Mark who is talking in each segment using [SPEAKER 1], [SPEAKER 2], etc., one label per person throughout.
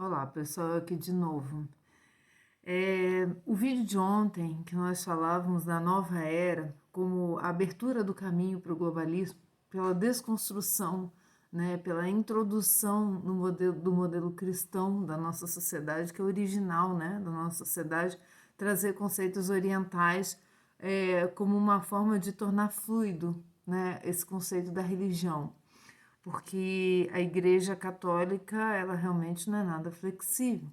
[SPEAKER 1] Olá, pessoal, aqui de novo. O vídeo de ontem, que nós falávamos da nova era, como a abertura do caminho para o globalismo, pela desconstrução, né, pela introdução no do modelo cristão da nossa sociedade, que é original, né, da nossa sociedade, trazer conceitos orientais como uma forma de tornar fluido, né, esse conceito da religião, porque a Igreja Católica, ela realmente não é nada flexível.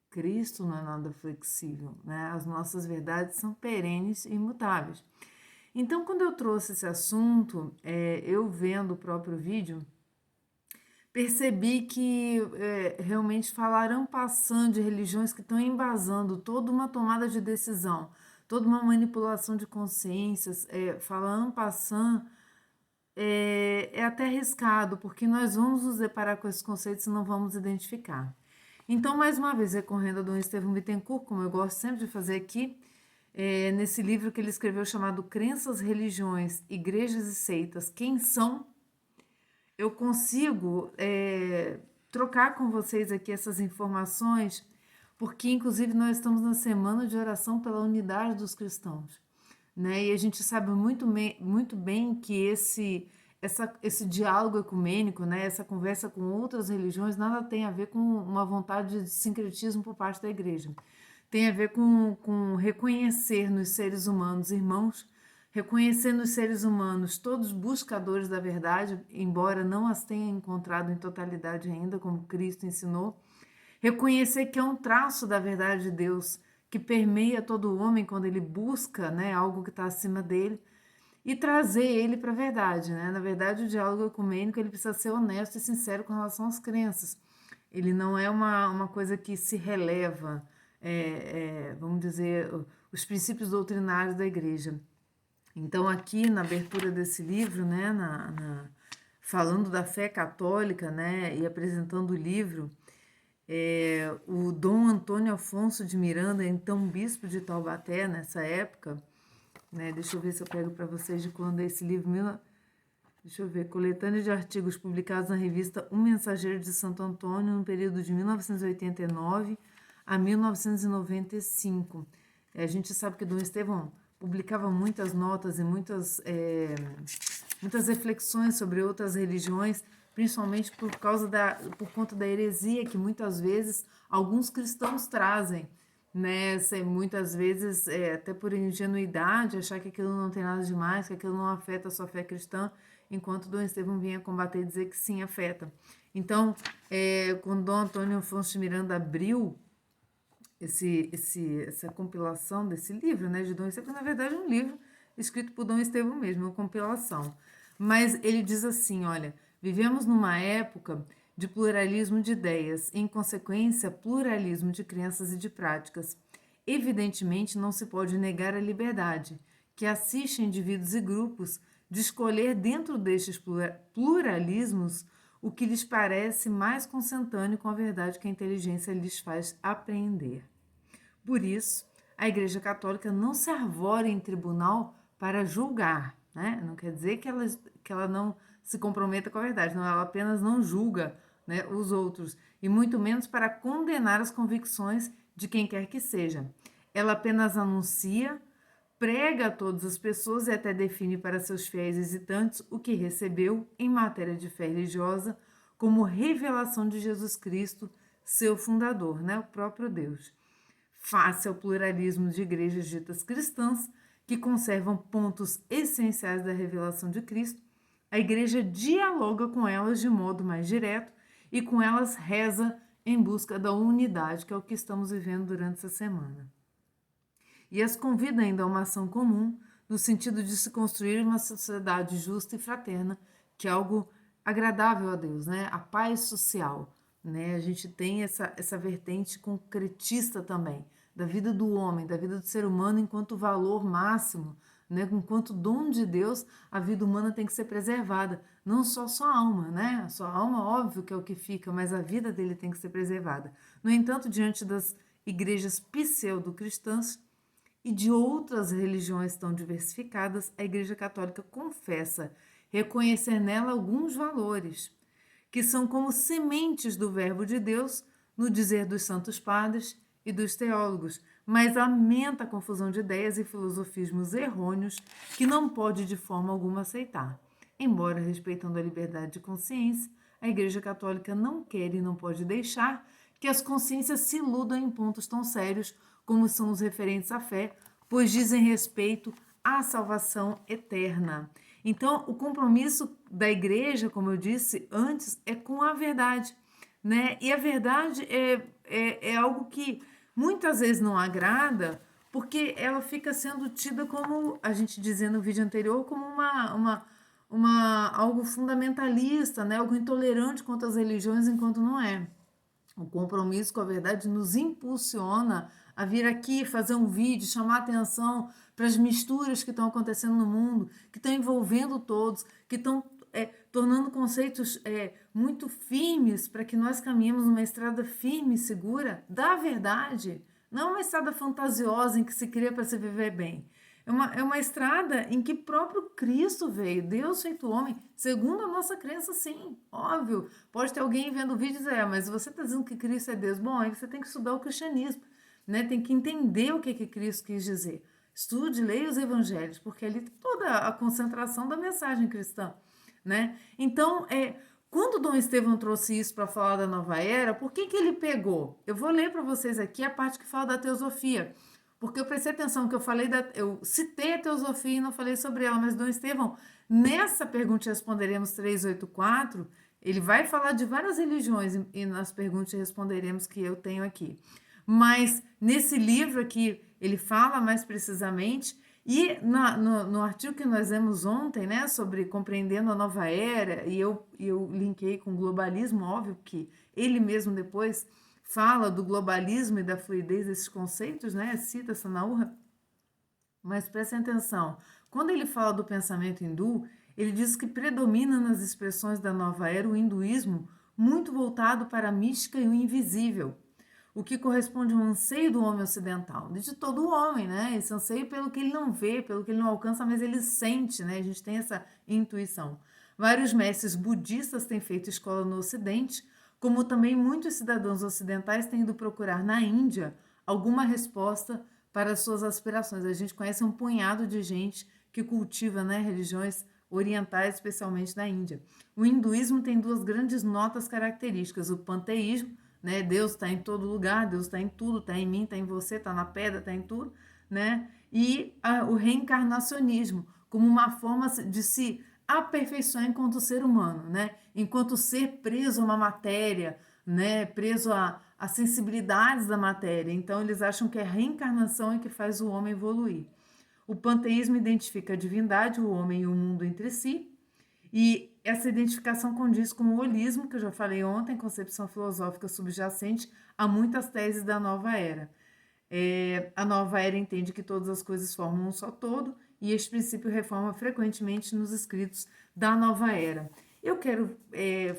[SPEAKER 1] Cristo não é nada flexível, né? As nossas verdades são perenes e imutáveis. Então, quando eu trouxe esse assunto, eu vendo o próprio vídeo, percebi que realmente falaram passando de religiões que estão embasando toda uma tomada de decisão, toda uma manipulação de consciências, falando passando é até arriscado, porque nós vamos nos deparar com esses conceitos e não vamos identificar. Então, mais uma vez, recorrendo a Dom Estevão Bittencourt, como eu gosto sempre de fazer aqui, nesse livro que ele escreveu chamado Crenças, Religiões, Igrejas e Seitas, Quem São? Eu consigo trocar com vocês aqui essas informações, porque inclusive nós estamos na semana de oração pela unidade dos cristãos, né? E a gente sabe muito bem que esse diálogo ecumênico, né, essa conversa com outras religiões, nada tem a ver com uma vontade de sincretismo por parte da igreja. Tem a ver com reconhecer nos seres humanos irmãos, reconhecer nos seres humanos todos buscadores da verdade, embora não as tenha encontrado em totalidade ainda, como Cristo ensinou. Reconhecer que é um traço da verdade de Deus que permeia todo o homem quando ele busca, né, algo que está acima dele e trazer ele para a verdade, né? Na verdade, o diálogo ecumênico ele precisa ser honesto e sincero com relação às crenças. Ele não é uma coisa que se releva, vamos dizer, os princípios doutrinários da igreja. Então, aqui na abertura desse livro, né, falando da fé católica, né, e apresentando o livro, o Dom Antônio Afonso de Miranda, então bispo de Taubaté nessa época, né, deixa eu ver se eu pego para vocês de quando é esse livro, deixa eu ver, coletânea de artigos publicados na revista Um Mensageiro de Santo Antônio, no período de 1989 a 1995. A gente sabe que Dom Estevão publicava muitas notas e muitas reflexões sobre outras religiões, principalmente por conta da heresia que muitas vezes alguns cristãos trazem, né? Muitas vezes, até por ingenuidade, achar que aquilo não tem nada demais, que aquilo não afeta a sua fé cristã, enquanto Dom Estevão vinha combater e dizer que sim, afeta. Então, quando Dom Antônio Afonso de Miranda abriu essa compilação desse livro, né, de Dom Estevão, na verdade é um livro escrito por Dom Estevão mesmo, uma compilação. Mas ele diz assim, olha, vivemos numa época de pluralismo de ideias, em consequência, pluralismo de crenças e de práticas. Evidentemente, não se pode negar a liberdade, que assiste indivíduos e grupos de escolher dentro destes pluralismos o que lhes parece mais consentâneo com a verdade que a inteligência lhes faz apreender. Por isso, a Igreja Católica não se arvora em tribunal para julgar, né? Não quer dizer que ela não se comprometa com a verdade, não, ela apenas não julga, né, os outros, e muito menos para condenar as convicções de quem quer que seja. Ela apenas anuncia, prega a todas as pessoas e até define para seus fiéis visitantes o que recebeu em matéria de fé religiosa como revelação de Jesus Cristo, seu fundador, né, o próprio Deus. Face ao pluralismo de igrejas ditas cristãs, que conservam pontos essenciais da revelação de Cristo, a igreja dialoga com elas de modo mais direto e com elas reza em busca da unidade, que é o que estamos vivendo durante essa semana. E as convida ainda a uma ação comum, no sentido de se construir uma sociedade justa e fraterna, que é algo agradável a Deus, né? A paz social, né? A gente tem essa vertente concretista também, da vida do homem, da vida do ser humano enquanto valor máximo, né? Enquanto dom de Deus, a vida humana tem que ser preservada, não só sua alma, né? A sua alma, óbvio que é o que fica, mas a vida dele tem que ser preservada. No entanto, diante das igrejas pseudo-cristãs, e de outras religiões tão diversificadas, a Igreja Católica confessa reconhecer nela alguns valores, que são como sementes do Verbo de Deus no dizer dos santos padres e dos teólogos, mas lamenta a confusão de ideias e filosofismos errôneos que não pode de forma alguma aceitar. Embora respeitando a liberdade de consciência, a Igreja Católica não quer e não pode deixar que as consciências se iludam em pontos tão sérios como são os referentes à fé, pois dizem respeito à salvação eterna. Então, o compromisso da Igreja, como eu disse antes, é com a verdade, né? E a verdade é algo que muitas vezes não agrada, porque ela fica sendo tida como, a gente dizia no vídeo anterior, como algo fundamentalista, né? Algo intolerante contra as religiões, enquanto não é. O compromisso com a verdade nos impulsiona a vir aqui, fazer um vídeo, chamar atenção para as misturas que estão acontecendo no mundo, que estão envolvendo todos, que estão tornando conceitos muito firmes para que nós caminhemos numa estrada firme e segura da verdade. Não uma estrada fantasiosa em que se cria para se viver bem. É uma estrada em que próprio Cristo veio, Deus feito homem, segundo a nossa crença, sim, óbvio. Pode ter alguém vendo o vídeo e dizer, mas você está dizendo que Cristo é Deus. Bom, aí você tem que estudar o cristianismo, né? Tem que entender o que Cristo quis dizer. Estude, leia os evangelhos, porque ali tem toda a concentração da mensagem cristã, né? Então, quando Dom Estevão trouxe isso para falar da nova era, por que ele pegou? Eu vou ler para vocês aqui a parte que fala da teosofia, porque eu prestei atenção que eu citei a teosofia e não falei sobre ela, mas Dom Estevão, nessa Pergunte e Responderemos 384, ele vai falar de várias religiões e nas Pergunte e Responderemos que eu tenho aqui. Mas nesse livro aqui, ele fala mais precisamente, e no artigo que nós lemos ontem, né, sobre compreendendo a nova era, e eu linkei com o globalismo, óbvio que ele mesmo depois fala do globalismo e da fluidez desses conceitos, né? Cita Sanaúra, mas prestem atenção. Quando ele fala do pensamento hindu, ele diz que predomina nas expressões da nova era o hinduísmo muito voltado para a mística e o invisível, o que corresponde a um anseio do homem ocidental, de todo o homem, né? Esse anseio pelo que ele não vê, pelo que ele não alcança, mas ele sente, né? A gente tem essa intuição. Vários mestres budistas têm feito escola no Ocidente, como também muitos cidadãos ocidentais têm ido procurar na Índia alguma resposta para as suas aspirações. A gente conhece um punhado de gente que cultiva, né, religiões orientais, especialmente na Índia. O hinduísmo tem duas grandes notas características: o panteísmo, né, Deus está em todo lugar, Deus está em tudo, está em mim, está em você, está na pedra, está em tudo, né? E o reencarnacionismo, como uma forma de se aperfeiçoar enquanto ser humano, né? Enquanto ser preso a uma matéria, né? Preso a sensibilidades da matéria. Então, eles acham que é a reencarnação é que faz o homem evoluir. O panteísmo identifica a divindade, o homem e o mundo entre si, e essa identificação condiz com o holismo, que eu já falei ontem, concepção filosófica subjacente a muitas teses da nova era. A nova era entende que todas as coisas formam um só todo, e este princípio reforma frequentemente nos escritos da nova era. Eu quero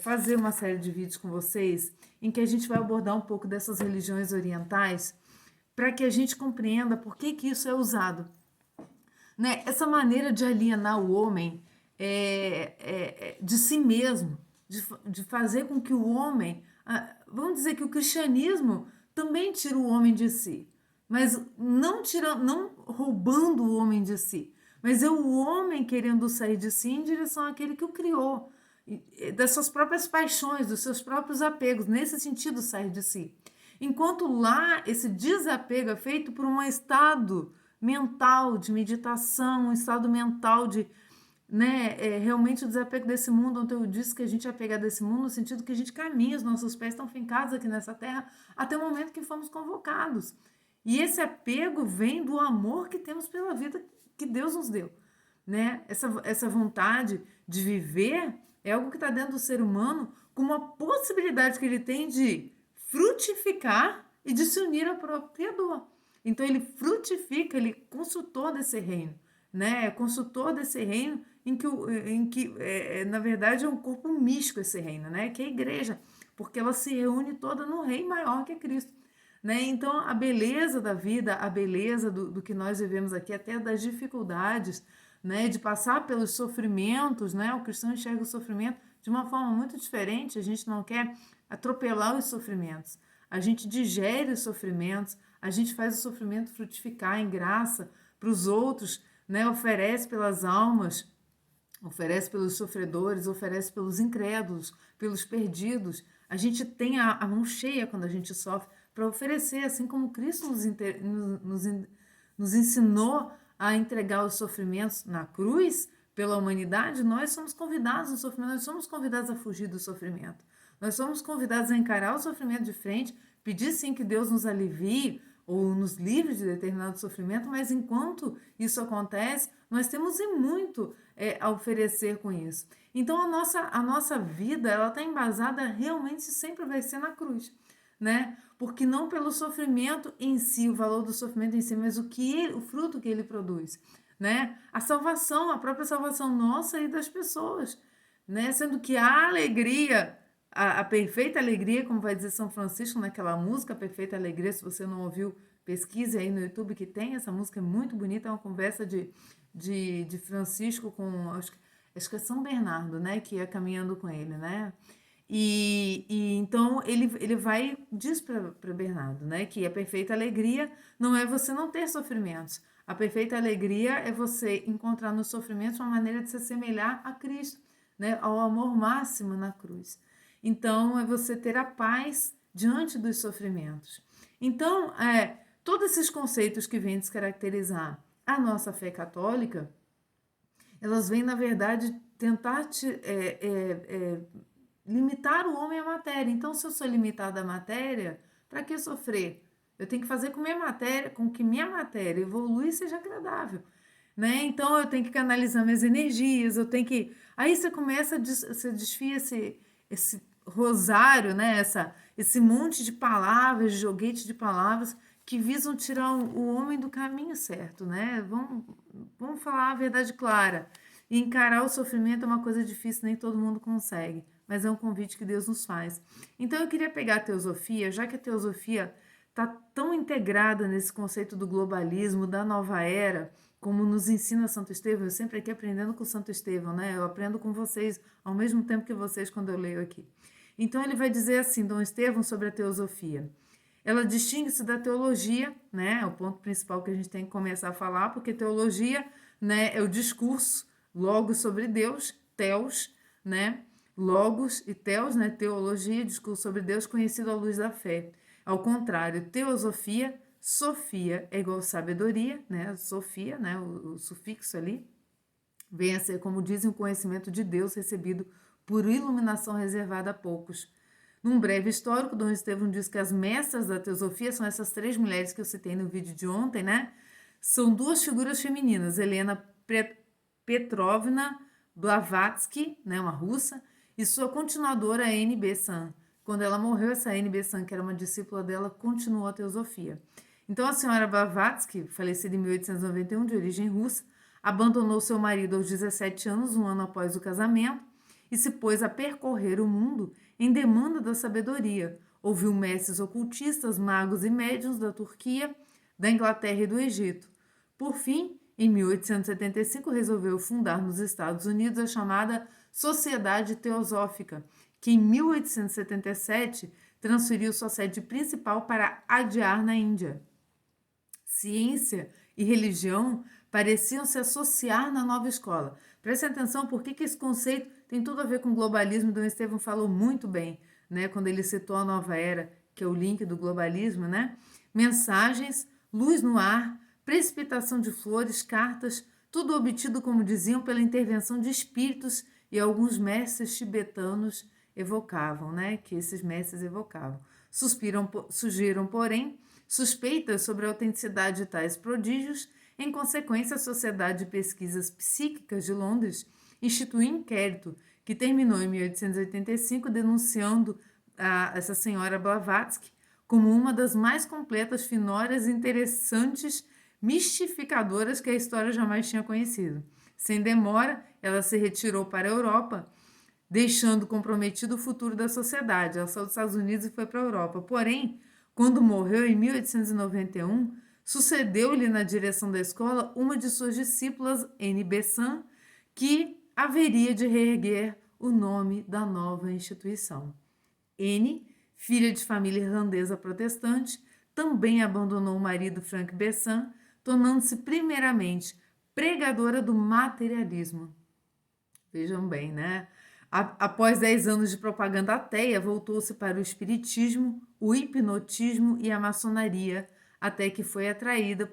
[SPEAKER 1] fazer uma série de vídeos com vocês em que a gente vai abordar um pouco dessas religiões orientais para que a gente compreenda por que isso é usado. Né? Essa maneira de alienar o homem de si mesmo, de fazer com que o homem... vamos dizer que o cristianismo também tira o homem de si, mas não roubando o homem de si, mas é o homem querendo sair de si em direção àquele que o criou, das suas próprias paixões, dos seus próprios apegos, nesse sentido sair de si. Enquanto lá esse desapego é feito por um estado mental de meditação, um estado mental de, né, realmente o desapego desse mundo, onde eu disse que a gente é apegado desse mundo no sentido que a gente caminha, os nossos pés estão fincados aqui nessa terra até o momento que fomos convocados. E esse apego vem do amor que temos pela vida que Deus nos deu, né? Essa vontade de viver é algo que está dentro do ser humano, com uma possibilidade que ele tem de frutificar e de se unir ao próprio Criador. Então ele frutifica, ele é consultor desse reino, né? É consultor desse reino em que na verdade é um corpo místico esse reino, né? Que é a igreja, porque ela se reúne toda no rei maior que é Cristo. Né? Então, a beleza da vida, a beleza do que nós vivemos aqui, até das dificuldades, né? De passar pelos sofrimentos, né? O cristão enxerga o sofrimento de uma forma muito diferente, a gente não quer atropelar os sofrimentos. a gente digere os sofrimentos, a gente faz o sofrimento frutificar em graça para os outros, né? Oferece pelas almas, oferece pelos sofredores, oferece pelos incrédulos, pelos perdidos. A gente tem a mão cheia quando a gente sofre para oferecer, assim como Cristo nos ensinou a entregar os sofrimentos na cruz pela humanidade. Nós somos convidados no sofrimento, nós somos convidados a fugir do sofrimento. Nós somos convidados a encarar o sofrimento de frente, pedir sim que Deus nos alivie ou nos livre de determinado sofrimento, mas enquanto isso acontece, nós temos e muito a oferecer com isso. Então a nossa vida, ela está embasada realmente sempre vai ser na cruz, né? Porque não pelo sofrimento em si, o valor do sofrimento em si, mas o fruto que ele produz, né? A salvação, a própria salvação nossa e das pessoas, né? Sendo que a alegria, a perfeita alegria, como vai dizer São Francisco naquela música, a perfeita alegria, se você não ouviu, pesquise aí no YouTube que tem, essa música é muito bonita, é uma conversa de Francisco com, acho que é São Bernardo, né, que ia caminhando com ele, né, e então ele vai, diz para Bernardo, né, que a perfeita alegria não é você não ter sofrimentos, a perfeita alegria é você encontrar nos sofrimentos uma maneira de se assemelhar a Cristo, né, ao amor máximo na cruz. Então, é você ter a paz diante dos sofrimentos. Então, todos esses conceitos que vêm descaracterizar a nossa fé católica, elas vêm, na verdade, tentar limitar o homem à matéria. Então, se eu sou limitada à matéria, para que sofrer? Eu tenho que fazer com que minha matéria evolua e seja agradável. Né? Então, eu tenho que canalizar minhas energias, eu tenho que... Aí você desfia esse rosário, né? Esse monte de palavras, de joguete de palavras que visam tirar o homem do caminho certo, né? Vamos falar a verdade clara. E encarar o sofrimento é uma coisa difícil, nem todo mundo consegue, mas é um convite que Deus nos faz. Então eu queria pegar a teosofia, já que a teosofia está tão integrada nesse conceito do globalismo, da nova era, como nos ensina Santo Estevão. Eu sempre aqui aprendendo com Santo Estevão, né? Eu aprendo com vocês ao mesmo tempo que vocês quando eu leio aqui. Então ele vai dizer assim, Dom Estevão, sobre a teosofia. Ela distingue-se da teologia, né? É o ponto principal que a gente tem que começar a falar, porque teologia, né, é o discurso, logos sobre Deus, teos, né? Logos e teos, né? Teologia, discurso sobre Deus conhecido à luz da fé. Ao contrário, teosofia, Sofia é igual sabedoria, né? Sofia, né? O sufixo ali, vem a ser, como dizem, o conhecimento de Deus recebido por iluminação reservada a poucos. Num breve histórico, Dom Estevão diz que as mestras da teosofia são essas três mulheres que eu citei no vídeo de ontem, né? São duas figuras femininas, Helena Petrovna Blavatsky, né, uma russa, e sua continuadora N.B. San. Quando ela morreu, essa N.B. San, que era uma discípula dela, continuou a teosofia. Então, a senhora Blavatsky, falecida em 1891, de origem russa, abandonou seu marido aos 17 anos, um ano após o casamento, e se pôs a percorrer o mundo em demanda da sabedoria. Ouviu mestres ocultistas, magos e médiuns da Turquia, da Inglaterra e do Egito. Por fim, em 1875, resolveu fundar nos Estados Unidos a chamada Sociedade Teosófica, que em 1877 transferiu sua sede principal para Adyar, na Índia. Ciência e religião pareciam se associar na nova escola. Preste atenção porque esse conceito tem tudo a ver com globalismo. Dom Estevão falou muito bem, né, quando ele citou a nova era, que é o link do globalismo, né? Mensagens, luz no ar, precipitação de flores, cartas, tudo obtido, como diziam, pela intervenção de espíritos, e alguns mestres tibetanos evocavam, né, que esses mestres evocavam. Surgiram, porém, suspeitas sobre a autenticidade de tais prodígios. Em consequência, a Sociedade de Pesquisas Psíquicas de Londres instituiu um inquérito que terminou em 1885 denunciando essa senhora Blavatsky como uma das mais completas, finórias, interessantes, mistificadoras que a história jamais tinha conhecido. Sem demora, ela se retirou para a Europa, deixando comprometido o futuro da sociedade. Ela saiu dos Estados Unidos e foi para a Europa. Porém, quando morreu em 1891, sucedeu-lhe na direção da escola uma de suas discípulas, N.B. San, que haveria de reerguer o nome da nova instituição. N, filha de família irlandesa protestante, também abandonou o marido Frank Besant, tornando-se primeiramente pregadora do materialismo. Vejam bem, né? Após 10 anos de propaganda ateia, voltou-se para o espiritismo, o hipnotismo e a maçonaria, até que foi atraída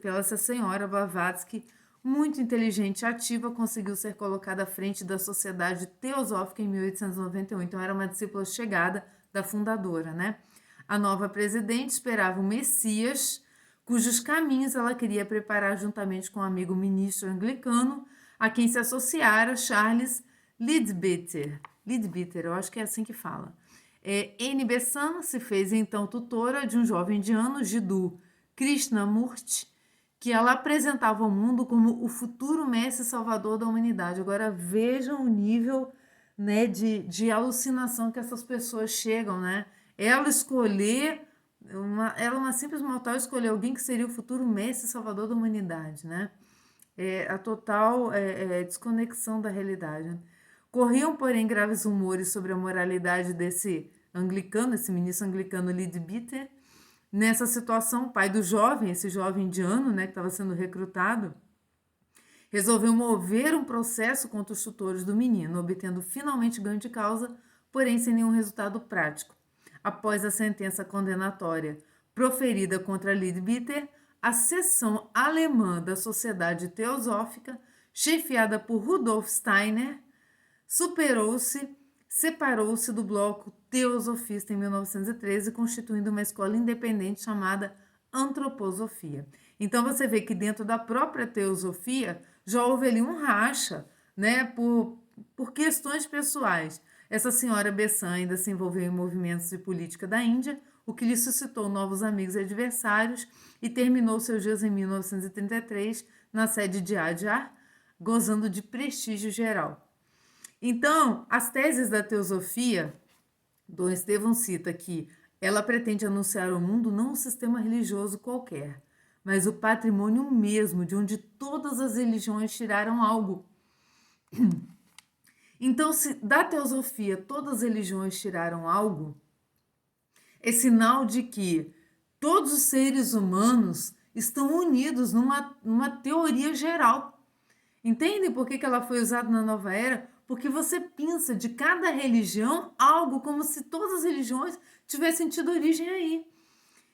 [SPEAKER 1] pela essa senhora Blavatsky, muito inteligente e ativa, conseguiu ser colocada à frente da Sociedade Teosófica em 1891. Então, era uma discípula chegada da fundadora, né? A nova presidente esperava o Messias, cujos caminhos ela queria preparar juntamente com um amigo ministro anglicano, a quem se associara Charles Leadbeater. Leadbeater, eu acho que é assim que fala. Anne Besant se fez então tutora de um jovem indiano, Jiddu Krishnamurti, que ela apresentava ao mundo como o futuro mestre salvador da humanidade. Agora vejam o nível, né, de alucinação que essas pessoas chegam, né? Ela uma simples mortal escolher alguém que seria o futuro mestre salvador da humanidade, né? A total desconexão da realidade, né? Corriam, porém, graves rumores sobre a moralidade desse anglicano, esse ministro anglicano Leadbeater. Nessa situação, o pai do jovem, esse jovem indiano, né, que estava sendo recrutado, resolveu mover um processo contra os tutores do menino, obtendo finalmente ganho de causa, porém sem nenhum resultado prático. Após a sentença condenatória proferida contra Leadbeater, a seção alemã da Sociedade Teosófica, chefiada por Rudolf Steiner, separou-se do bloco teosofista em 1913, constituindo uma escola independente chamada Antroposofia. Então você vê que dentro da própria teosofia já houve ali um racha, né, por questões pessoais. Essa senhora Besant ainda se envolveu em movimentos de política da Índia, o que lhe suscitou novos amigos e adversários, e terminou seus dias em 1933 na sede de Adyar, gozando de prestígio geral. Então, as teses da teosofia, Dom Estevão cita que ela pretende anunciar ao mundo não um sistema religioso qualquer, mas o patrimônio mesmo, de onde todas as religiões tiraram algo. Então, se da teosofia todas as religiões tiraram algo, é sinal de que todos os seres humanos estão unidos numa teoria geral. Entendem por que ela foi usada na Nova Era? Porque você pensa de cada religião algo como se todas as religiões tivessem tido origem aí.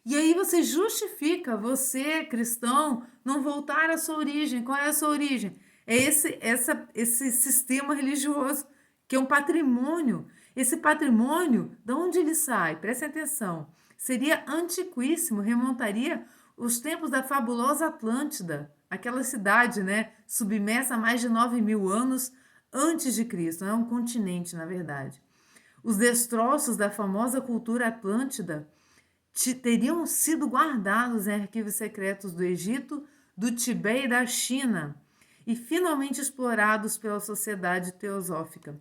[SPEAKER 1] E aí você justifica, você, cristão, não voltar à sua origem. Qual é a sua origem? É esse sistema religioso, que é um patrimônio. Esse patrimônio, de onde ele sai? Prestem atenção. Seria antiquíssimo, remontaria os tempos da fabulosa Atlântida, aquela cidade, né, submersa há mais de 9.000 anos antes de Cristo, é um continente, na verdade. Os destroços da famosa cultura atlântida teriam sido guardados em arquivos secretos do Egito, do Tibete e da China, e finalmente explorados pela sociedade teosófica.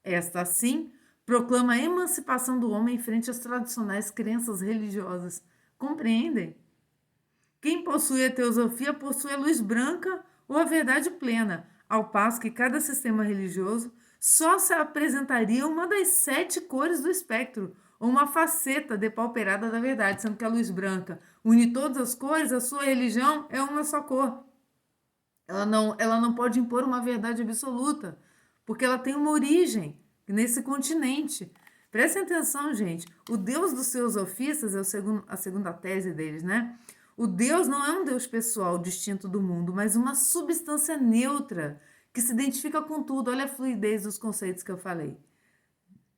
[SPEAKER 1] Esta, assim, proclama a emancipação do homem frente às tradicionais crenças religiosas. Compreendem? Quem possui a teosofia possui a luz branca ou a verdade plena, ao passo que cada sistema religioso só se apresentaria uma das 7 cores do espectro, ou uma faceta depauperada da verdade, sendo que a luz branca une todas as cores, a sua religião é uma só cor. Ela não pode impor uma verdade absoluta, porque ela tem uma origem nesse continente. Prestem atenção, gente. O Deus dos teosofistas é a segunda tese deles, né? O Deus não é um Deus pessoal distinto do mundo, mas uma substância neutra que se identifica com tudo. Olha a fluidez dos conceitos que eu falei.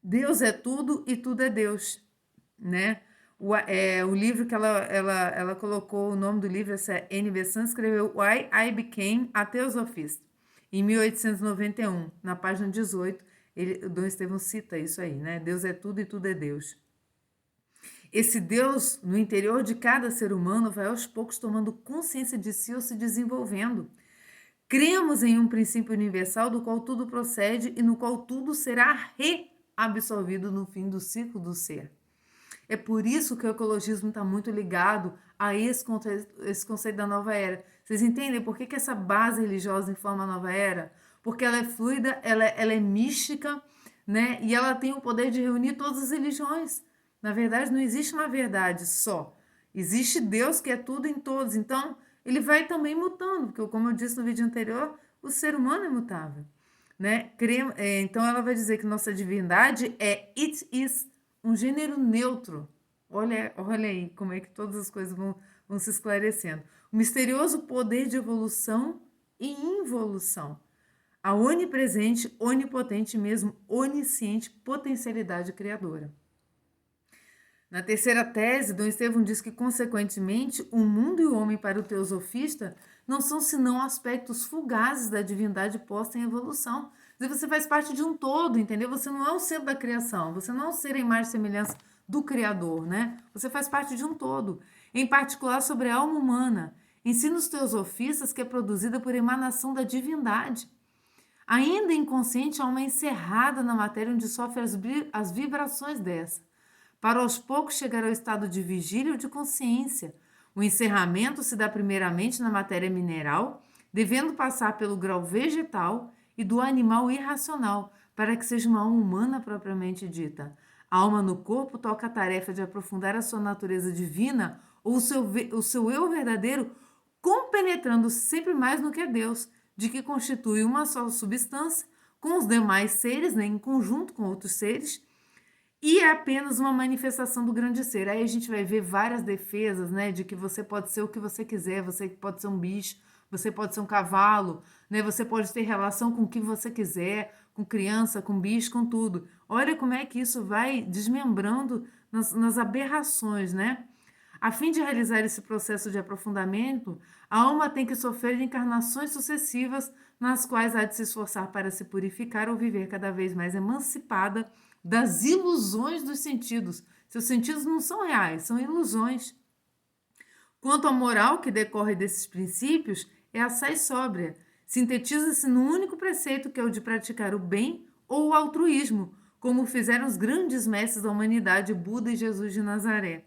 [SPEAKER 1] Deus é tudo e tudo é Deus, né? O livro que ela colocou, o nome do livro, essa Anne Besant escreveu Why I Became a Theosophist, em 1891, na página 18, o Dom Estevão cita isso aí, né? Deus é tudo e tudo é Deus. Esse Deus, no interior de cada ser humano, vai aos poucos tomando consciência de si ou se desenvolvendo. Cremos em um princípio universal do qual tudo procede e no qual tudo será reabsorvido no fim do ciclo do ser. É por isso que o ecologismo está muito ligado a esse conceito da nova era. Vocês entendem por que essa base religiosa informa a nova era? Porque ela é fluida, ela é mística, né? E ela tem o poder de reunir todas as religiões. Na verdade, não existe uma verdade só. Existe Deus que é tudo em todos. Então, ele vai também mutando, porque, como eu disse no vídeo anterior, o ser humano é mutável. Né? Então, ela vai dizer que nossa divindade é it is, um gênero neutro. Olha aí como é que todas as coisas vão se esclarecendo. O misterioso poder de evolução e involução. A onipresente, onipotente mesmo, onisciente potencialidade criadora. Na terceira tese, Dom Estevão diz que, consequentemente, o mundo e o homem para o teosofista não são senão aspectos fugazes da divindade posta em evolução. Você faz parte de um todo, entendeu? Você não é o centro da criação, você não é um ser em imagem e semelhança do Criador, né? Você faz parte de um todo. Em particular sobre a alma humana. Ensina os teosofistas que é produzida por emanação da divindade. Ainda inconsciente, a alma é encerrada na matéria onde sofre as vibrações dessa, para aos poucos chegar ao estado de vigília ou de consciência. O encerramento se dá primeiramente na matéria mineral, devendo passar pelo grau vegetal e do animal irracional, para que seja uma alma humana propriamente dita. A alma no corpo toca a tarefa de aprofundar a sua natureza divina ou o seu eu verdadeiro, compenetrando sempre mais no que é Deus, de que constitui uma só substância, com os demais seres, né, em conjunto com outros seres, e é apenas uma manifestação do grande ser. Aí a gente vai ver várias defesas, né, de que você pode ser o que você quiser, você pode ser um bicho, você pode ser um cavalo, né, você pode ter relação com o que você quiser, com criança, com bicho, com tudo. Olha como é que isso vai desmembrando nas aberrações, né? A fim de realizar esse processo de aprofundamento, a alma tem que sofrer encarnações sucessivas, nas quais há de se esforçar para se purificar ou viver cada vez mais emancipada das ilusões dos sentidos. Seus sentidos não são reais, são ilusões. Quanto à moral que decorre desses princípios, é assaz sóbria. Sintetiza-se num único preceito, que é o de praticar o bem ou o altruísmo, como fizeram os grandes mestres da humanidade, Buda e Jesus de Nazaré.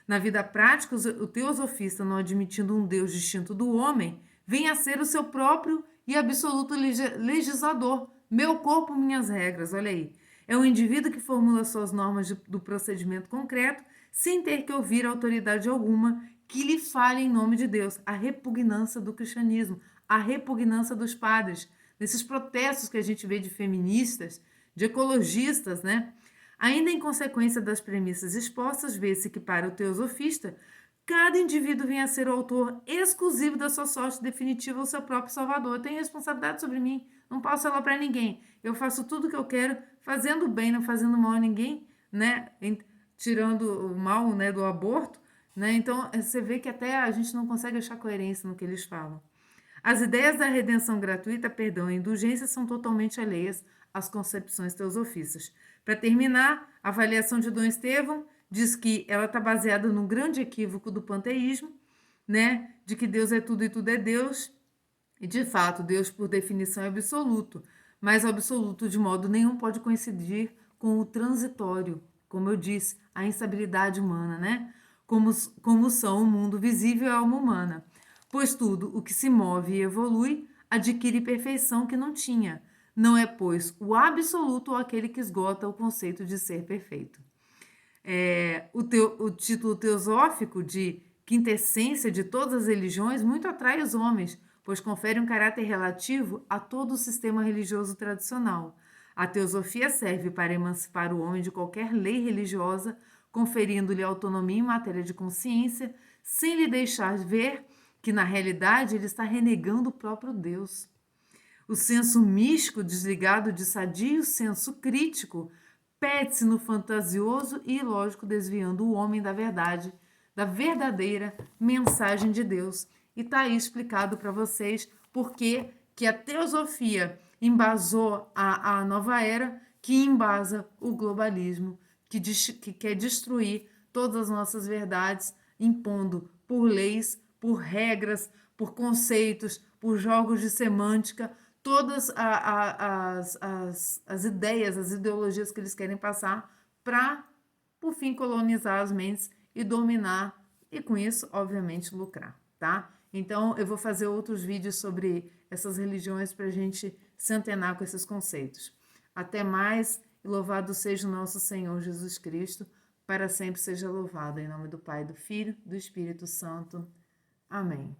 [SPEAKER 1] Na vida prática, o teosofista, não admitindo um Deus distinto do homem, vem a ser o seu próprio e absoluto legislador. Meu corpo, minhas regras, olha aí. É o indivíduo que formula suas normas do procedimento concreto, sem ter que ouvir autoridade alguma que lhe fale em nome de Deus. A repugnância do cristianismo, a repugnância dos padres, nesses protestos que a gente vê de feministas, de ecologistas, né? Ainda em consequência das premissas expostas, vê-se que para o teosofista, cada indivíduo vem a ser o autor exclusivo da sua sorte definitiva ou seu próprio salvador. Eu tenho responsabilidade sobre mim, não posso falar para ninguém. Eu faço tudo o que eu quero, fazendo bem, não fazendo mal a ninguém, né? Tirando o mal, né, do aborto, né? Então, você vê que até a gente não consegue achar coerência no que eles falam. As ideias da redenção gratuita, perdão e indulgência são totalmente alheias às concepções teosofistas. Para terminar, a avaliação de Dom Estevão diz que ela está baseada num grande equívoco do panteísmo, né? De que Deus é tudo e tudo é Deus. E, de fato, Deus, por definição, é absoluto, mas o absoluto de modo nenhum pode coincidir com o transitório, como eu disse, a instabilidade humana, né? Como são o mundo visível e a alma humana. Pois tudo o que se move e evolui adquire perfeição que não tinha. Não é, pois, o absoluto ou aquele que esgota o conceito de ser perfeito. O título teosófico de quintessência de todas as religiões muito atrai os homens, pois confere um caráter relativo a todo o sistema religioso tradicional. A teosofia serve para emancipar o homem de qualquer lei religiosa, conferindo-lhe autonomia em matéria de consciência, sem lhe deixar ver que, na realidade, ele está renegando o próprio Deus. O senso místico, desligado de sadio senso crítico, perde-se no fantasioso e ilógico, desviando o homem da verdade, da verdadeira mensagem de Deus. E está aí explicado para vocês por que a teosofia embasou a nova era, que embasa o globalismo, que quer destruir todas as nossas verdades, impondo por leis, por regras, por conceitos, por jogos de semântica, todas as ideias, as ideologias que eles querem passar para, por fim, colonizar as mentes e dominar e, com isso, obviamente, lucrar, tá? Então, eu vou fazer outros vídeos sobre essas religiões para a gente se antenar com esses conceitos. Até mais e louvado seja o nosso Senhor Jesus Cristo, para sempre seja louvado. Em nome do Pai, do Filho, do Espírito Santo. Amém.